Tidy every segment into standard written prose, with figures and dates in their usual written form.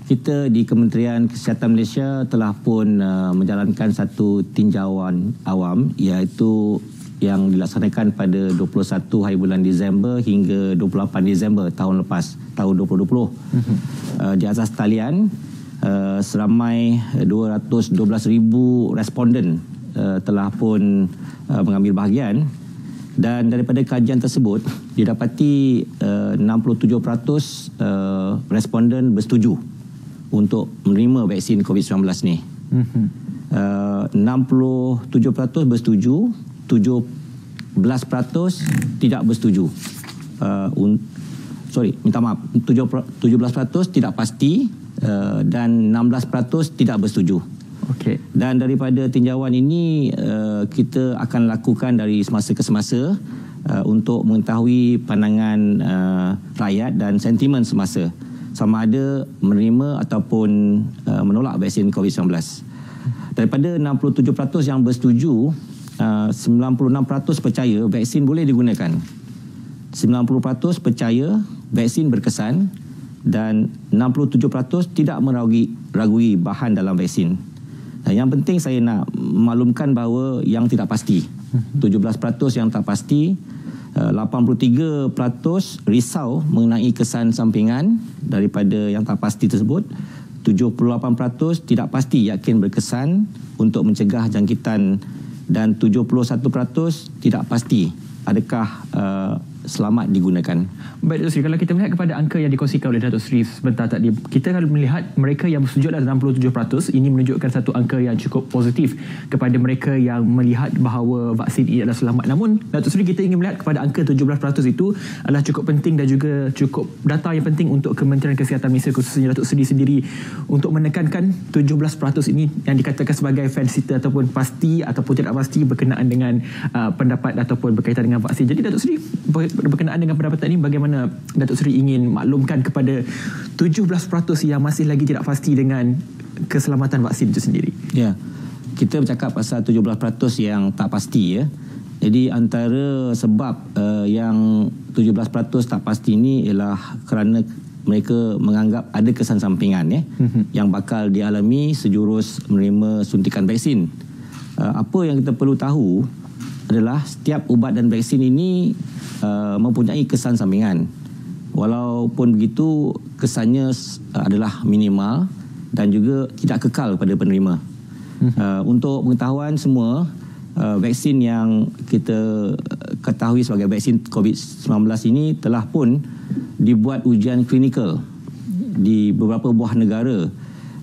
kita di Kementerian Kesihatan Malaysia telah pun menjalankan satu tinjauan awam, iaitu yang dilaksanakan pada 21 hari bulan Disember hingga 28 Disember tahun lepas, tahun 2020. Di atas talian, seramai 212,000 responden telah pun mengambil bahagian, dan daripada kajian tersebut didapati 67% responden bersetuju untuk menerima vaksin COVID-19 ni. 67% bersetuju, 17% tidak bersetuju. Minta maaf, 17% tidak pasti dan 16% tidak bersetuju. Okey. Dan daripada tinjauan ini kita akan lakukan dari semasa ke semasa untuk mengetahui pandangan rakyat dan sentimen semasa, sama ada menerima ataupun menolak vaksin COVID-19. Daripada 67% yang bersetuju, 96% percaya vaksin boleh digunakan. 90% percaya vaksin berkesan dan 67% tidak meragui bahan dalam vaksin. Dan yang penting saya nak maklumkan bahawa yang tidak pasti, 17% yang tak pasti, 83% risau mengenai kesan sampingan daripada yang tak pasti tersebut, 78% tidak pasti yakin berkesan untuk mencegah jangkitan, dan 71% tidak pasti adakah selamat digunakan. Baik, Datuk Seri, kalau kita melihat kepada angka yang dikongsikan oleh Datuk Seri sebentar tadi, kita kalau melihat mereka yang bersetuju adalah 67%. Ini menunjukkan satu angka yang cukup positif kepada mereka yang melihat bahawa vaksin ini adalah selamat. Namun, Datuk Seri, kita ingin melihat kepada angka 17% itu adalah cukup penting dan juga cukup data yang penting untuk Kementerian Kesihatan Malaysia, khususnya Datuk Seri sendiri, untuk menekankan 17% ini yang dikatakan sebagai fansiter ataupun pasti ataupun tidak pasti berkenaan dengan pendapat ataupun berkaitan dengan vaksin. Jadi Datuk Seri, berkenaan dengan pendapatan ini, bagaimana Datuk Seri ingin maklumkan kepada 17% yang masih lagi tidak pasti dengan keselamatan vaksin itu sendiri? Ya, kita bercakap pasal 17% yang tak pasti, ya. Jadi antara sebab yang 17% tak pasti ini ialah kerana mereka menganggap ada kesan sampingan, ya, yang bakal dialami sejurus menerima suntikan vaksin. Apa yang kita perlu tahu adalah setiap ubat dan vaksin ini mempunyai kesan sampingan. Walaupun begitu, kesannya adalah minimal dan juga tidak kekal pada penerima. Untuk pengetahuan semua, vaksin yang kita ketahui sebagai vaksin COVID-19 ini telah pun dibuat ujian klinikal di beberapa buah negara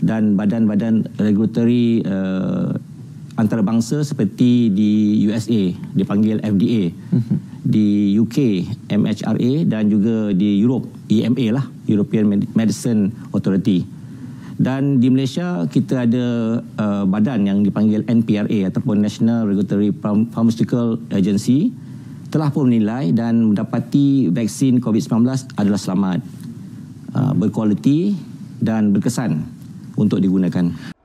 dan badan-badan regulatory antarabangsa seperti di USA dipanggil FDA, di UK MHRA, dan juga di Europe EMA lah, European Medicine Authority. Dan di Malaysia kita ada badan yang dipanggil NPRA ataupun National Regulatory Pharmaceutical Agency, telah pun menilai dan mendapati vaksin COVID-19 adalah selamat, berkualiti dan berkesan untuk digunakan.